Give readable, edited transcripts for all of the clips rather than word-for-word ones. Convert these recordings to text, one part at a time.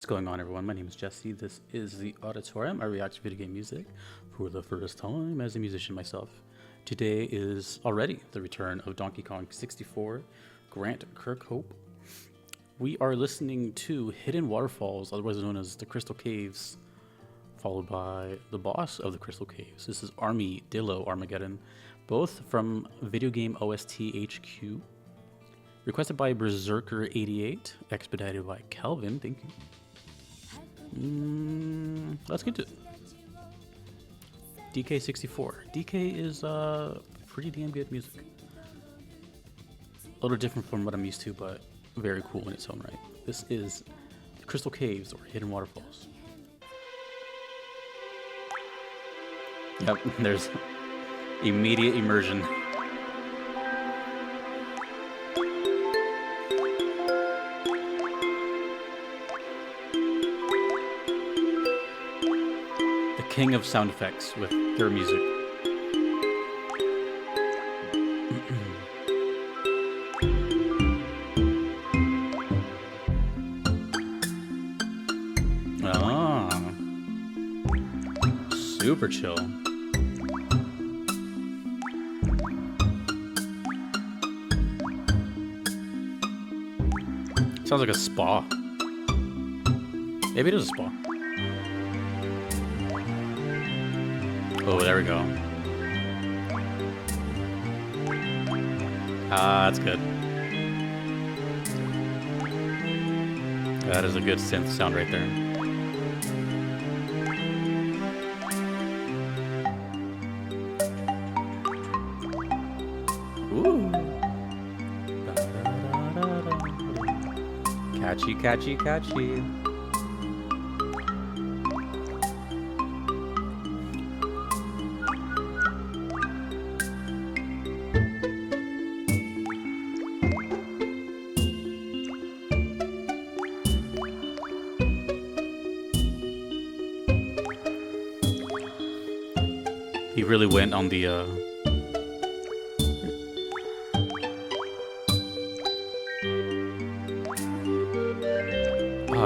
What's going on, everyone? My name is Jesse. This is the Auditorium. I react to video game music for the first time as a musician myself. Today is already the return of Donkey Kong 64, Grant Kirkhope. We are listening to Hidden Waterfalls, otherwise known as the Crystal Caves, followed by the boss of the Crystal Caves. This is Dillo Armageddon, both from Video Game OST HQ. Requested by Berserker88, expedited by Calvin. Thank you. Let's get to it. DK64. DK is pretty damn good music. A little different from what I'm used to, but very cool in its own right. This is the Crystal Caves, or Hidden Waterfalls. Yep, there's immediate immersion. King of sound effects with their music. Super chill. Sounds like a spa. Maybe it is a spa. Oh, there we go. That's good. That is a good synth sound right there. Ooh. Catchy, catchy, catchy. He really went on the oh,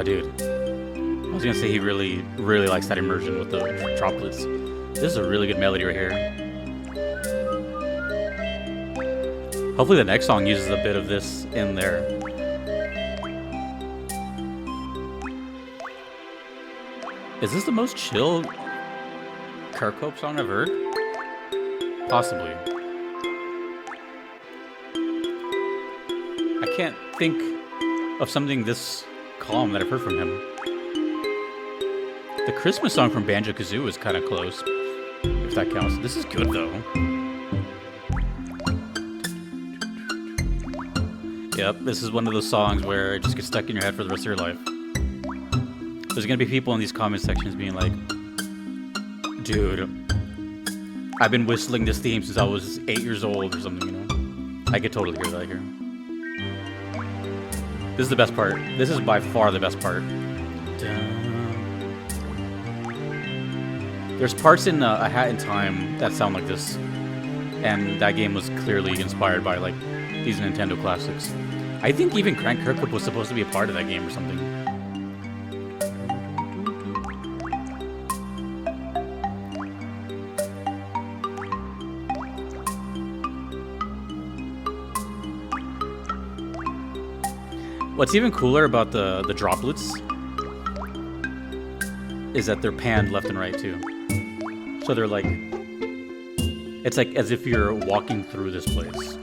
dude. I was gonna say he really likes that immersion with the droplets. This is a really good melody right here. Hopefully the next song uses a bit of this in there. Is this the most chill Kirkhope song I've heard? Possibly. I can't think of something this calm that I've heard from him. The Christmas song from Banjo-Kazooie is kind of close, if that counts. This is good, though. Yep, this is one of those songs where it just gets stuck in your head for the rest of your life. There's gonna be people in these comment sections being like, dude, I've been whistling this theme since I was 8 years old or something, you know? I could totally hear that here. This is the best part. This is by far the best part. There's parts in A Hat in Time that sound like this. And that game was clearly inspired by, like, these Nintendo classics. I think even Grant Kirkhope was supposed to be a part of that game or something. What's even cooler about the droplets is that they're panned left and right too. So they're like, it's like as if you're walking through this place.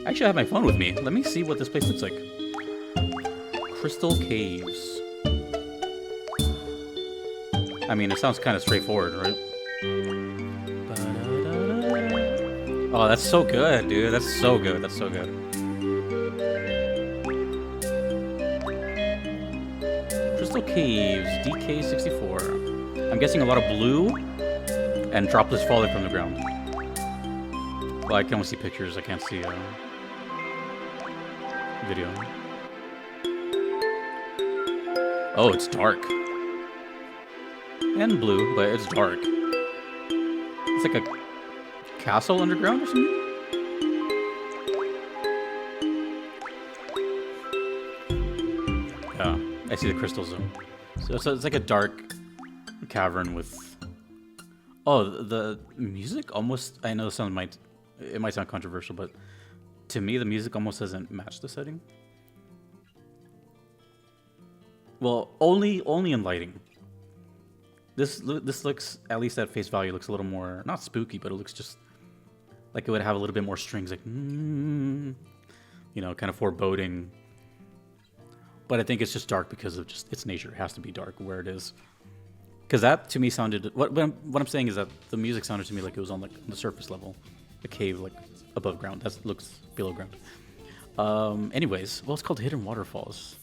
Actually, I have my phone with me. Let me see what this place looks like. Crystal Caves. I mean, it sounds kind of straightforward, right? Oh, that's so good, dude. That's so good. That's so good. Crystal Caves, DK64. I'm guessing a lot of blue and droplets falling from the ground. Well, I can only see pictures. I can't see video. Oh, it's dark. And blue, but it's dark. It's like a castle underground or something? Yeah, I see the crystal zone. So it's like a dark cavern with... Oh, the music almost... I know it might sound controversial, but to me, the music almost doesn't match the setting. Well, only in lighting. This looks, at least at face value, looks a little more, not spooky, but it looks just like it would have a little bit more strings, like, you know, kind of foreboding. But I think it's just dark because of just its nature. It has to be dark where it is. Because that, to me, sounded... What I'm saying is that the music sounded to me like it was on like the surface level. A cave, like, above ground. That looks below ground. Anyways, well, it's called Hidden Waterfalls.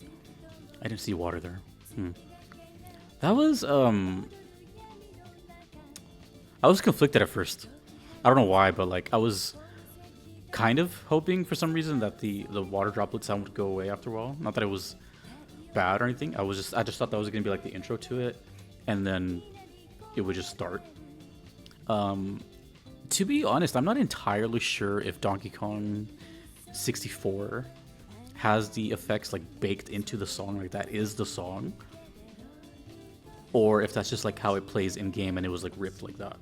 I didn't see water there. That was... I was conflicted at first. I don't know why, but, like, I was kind of hoping for some reason that the water droplet sound would go away after a while. Not that it was bad or anything. I just thought that was going to be, like, the intro to it. And then it would just start. To be honest, I'm not entirely sure if Donkey Kong 64 has the effects like baked into the song, like that is the song, or if that's just like how it plays in game and it was like ripped like that.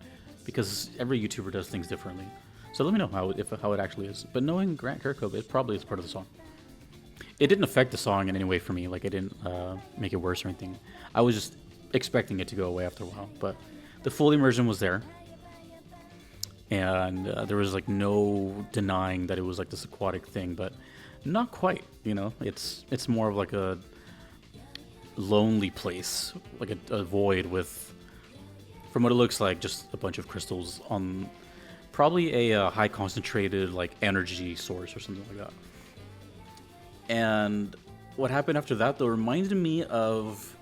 Because every YouTuber does things differently. So let me know how it actually is. But knowing Grant Kirkhope, it probably is part of the song. It didn't affect the song in any way for me. Like, it didn't make it worse or anything. I was just expecting it to go away after a while. But the full immersion was there. And there was, like, no denying that it was, like, this aquatic thing. But not quite, you know? It's more of, like, a lonely place. Like a void with, from what it looks like, just a bunch of crystals on... Probably a high concentrated like energy source or something like that. And what happened after that though reminded me of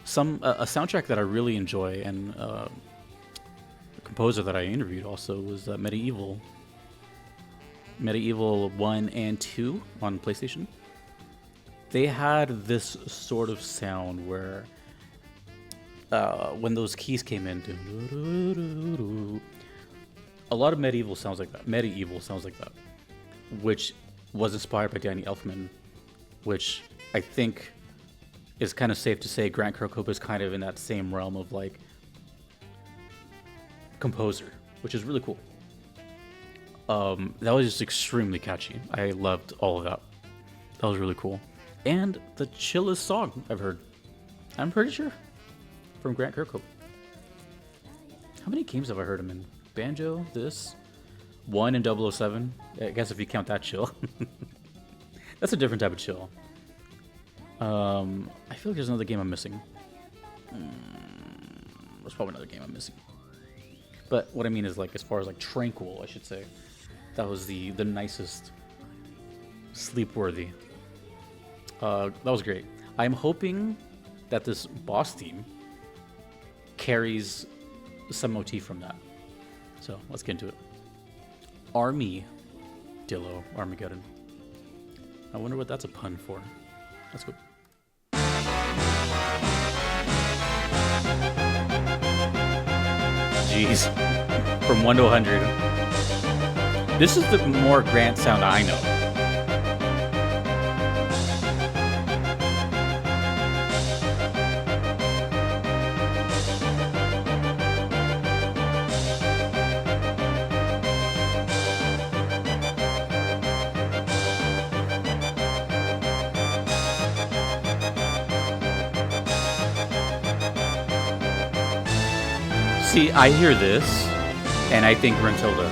a soundtrack that I really enjoy, and a composer that I interviewed also was Medieval 1 and 2 on PlayStation. They had this sort of sound where when those keys came in, a lot of Medieval sounds like that, which was inspired by Danny Elfman, which I think is kind of safe to say Grant Kirkhope is kind of in that same realm of like composer, which is really cool. That was just extremely catchy. I loved all of that. That was really cool. And the chillest song I've heard, I'm pretty sure, from Grant Kirkhope. How many games have I heard him in? Banjo, this, 1 and 007. I guess if you count that chill. That's a different type of chill. I feel like there's another game I'm missing. There's probably another game I'm missing. But what I mean is, like, as far as like tranquil, I should say, that was the nicest, sleep-worthy. That was great. I'm hoping that this boss theme carries some motif from that. So let's get into it. Army Dillo Armageddon. I wonder what that's a pun for. Let's go. Jeez. From 1 to 100. This is the more Grant sound I know. See, I hear this, and I think Rentilda,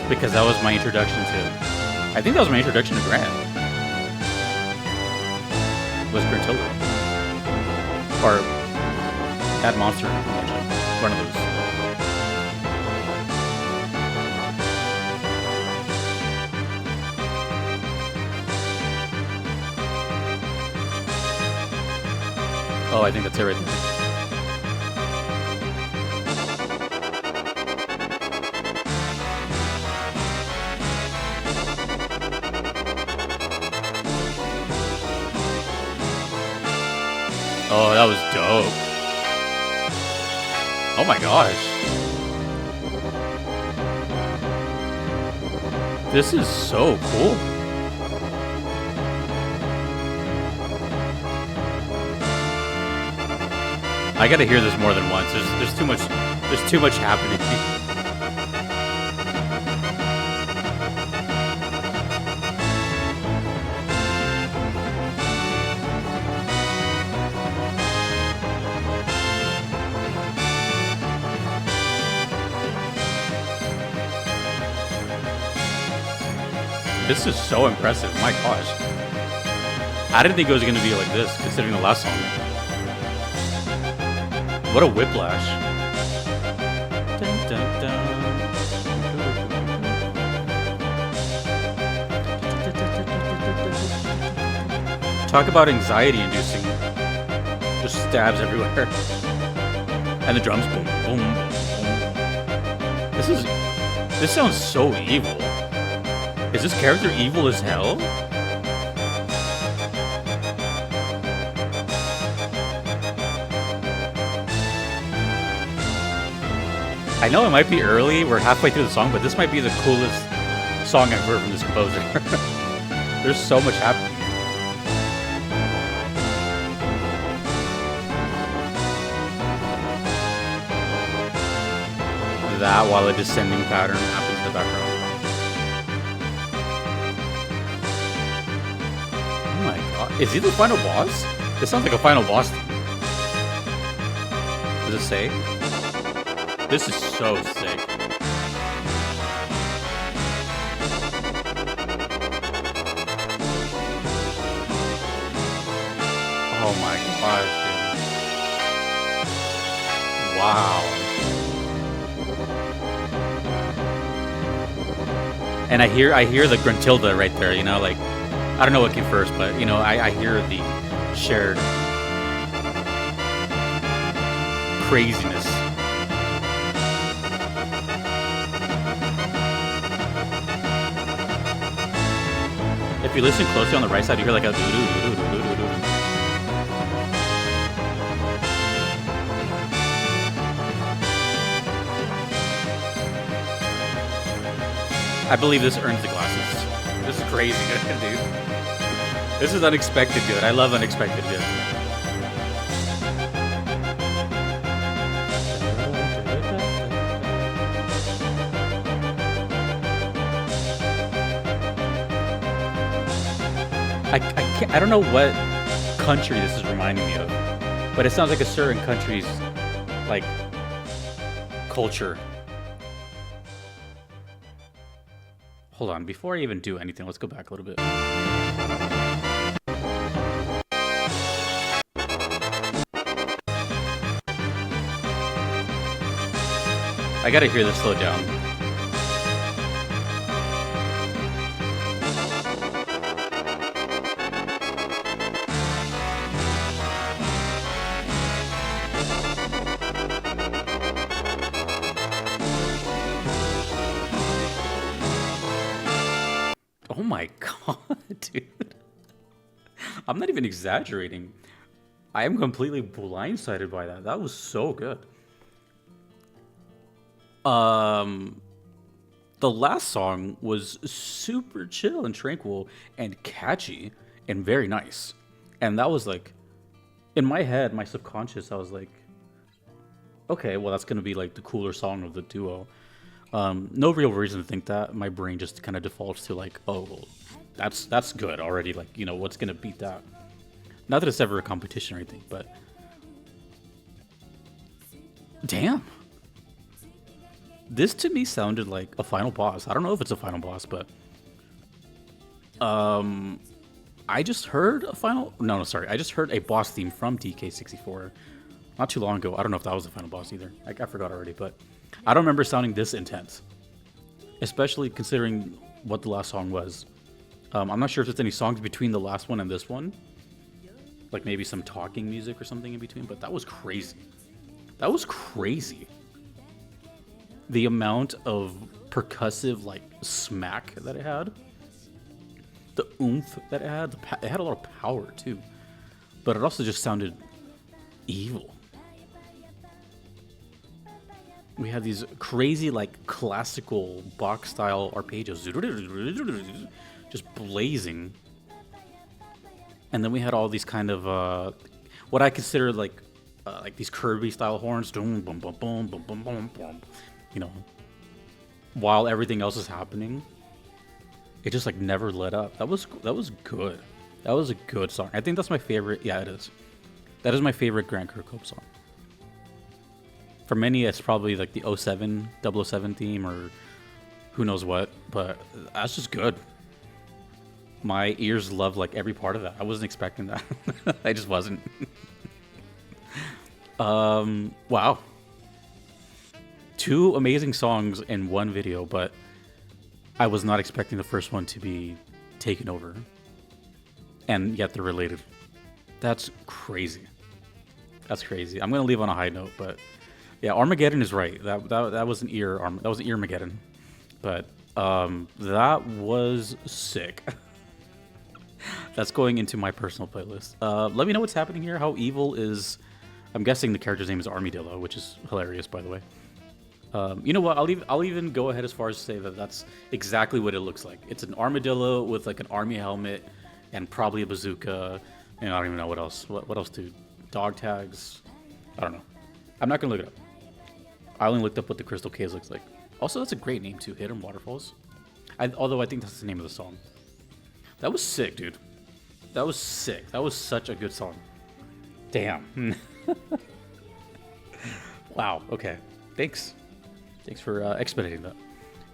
because that was my introduction to... I think that was my introduction to Grant. Was Rentilda. Or Bad Monster, actually. One of those. Oh, I think that's it right there. Oh, that was dope. Oh my gosh. This is so cool. I gotta hear this more than once. There's too much. There's too much happening. This is so impressive. My gosh. I didn't think it was going to be like this, considering the last song. What a whiplash. Dun, dun, dun. Talk about anxiety-inducing. Just stabs everywhere. And the drums, boom, boom, boom. This sounds so evil. Is this character evil as hell? I know it might be early, we're halfway through the song, but this might be the coolest song I've heard from this composer. There's so much happening. That while a descending pattern happens in the background. Oh my god. Is he the final boss? This sounds like a final boss theme. Does it say? This is so sick. Oh my gosh, dude. Wow. And I hear the Gruntilda right there, you know, like, I don't know what came first, but, you know, I hear the shared craziness. If you listen closely on the right side, you hear like a doo-doo-doo-doo-doo-doo-doo. I believe this earns the glasses. This is crazy good, dude. This is unexpected good. I love unexpected good. I don't know what country this is reminding me of, but it sounds like a certain country's, like, culture. Hold on, before I even do anything, let's go back a little bit. I gotta hear this slow down. Oh my god, dude. I'm not even exaggerating. I am completely blindsided by that. That was so good. The last song was super chill and tranquil and catchy and very nice. And that was like, in my head, my subconscious, I was like, okay, well, that's going to be like the cooler song of the duo. No real reason to think that. My brain just kind of defaults to like, oh, well, that's good already. Like, you know, what's going to beat that? Not that it's ever a competition or anything, but damn. This to me sounded like a final boss. I don't know if it's a final boss, but I just heard a final. No, sorry. I just heard a boss theme from DK64 not too long ago. I don't know if that was the final boss either. I forgot already, but I don't remember sounding this intense, especially considering what the last song was. I'm not sure if there's any songs between the last one and this one, like maybe some talking music or something in between, but that was crazy. That was crazy. The amount of percussive, like, smack that it had. The oomph that it had. It had a lot of power, too. But it also just sounded evil. We had these crazy, like, classical Bach-style arpeggios. Just blazing. And then we had all these kind of, what I consider, like, like these Kirby style horns, boom, boom, boom, boom, boom, boom, boom, boom, you know, while everything else is happening. It just like never let up. That was good. That was a good song. I think that's my favorite. Yeah, it is. That is my favorite Grant Kirkhope song. For many, it's probably like the 007 theme or who knows what, but that's just good. My ears love like every part of that. I wasn't expecting that. I just wasn't. Wow. 2 amazing songs in one video, but I was not expecting the first one to be taken over. And yet they're related. That's crazy. That's crazy. I'm gonna leave on a high note, but yeah, Armageddon is right. That was an Earmageddon. But that was sick. That's going into my personal playlist. Let me know what's happening here. How evil is... I'm guessing the character's name is Armadillo, which is hilarious, by the way. You know what? I'll even go ahead as far as to say that that's exactly what it looks like. It's an armadillo with like an army helmet and probably a bazooka. And I don't even know what else. What else do dog tags? I don't know. I'm not gonna look it up. I only looked up what the Crystal Caves looks like. Also, that's a great name too. Hidden Waterfalls. Although I think that's the name of the song. That was sick, dude. That was sick. That was such a good song. Damn. Wow. Okay. Thanks. Thanks for expediting that.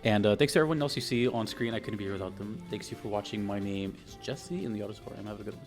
And thanks to everyone else you see on screen. I couldn't be here without them. Thanks you for watching. My name is Jesse in the Auditorium. Have a good one.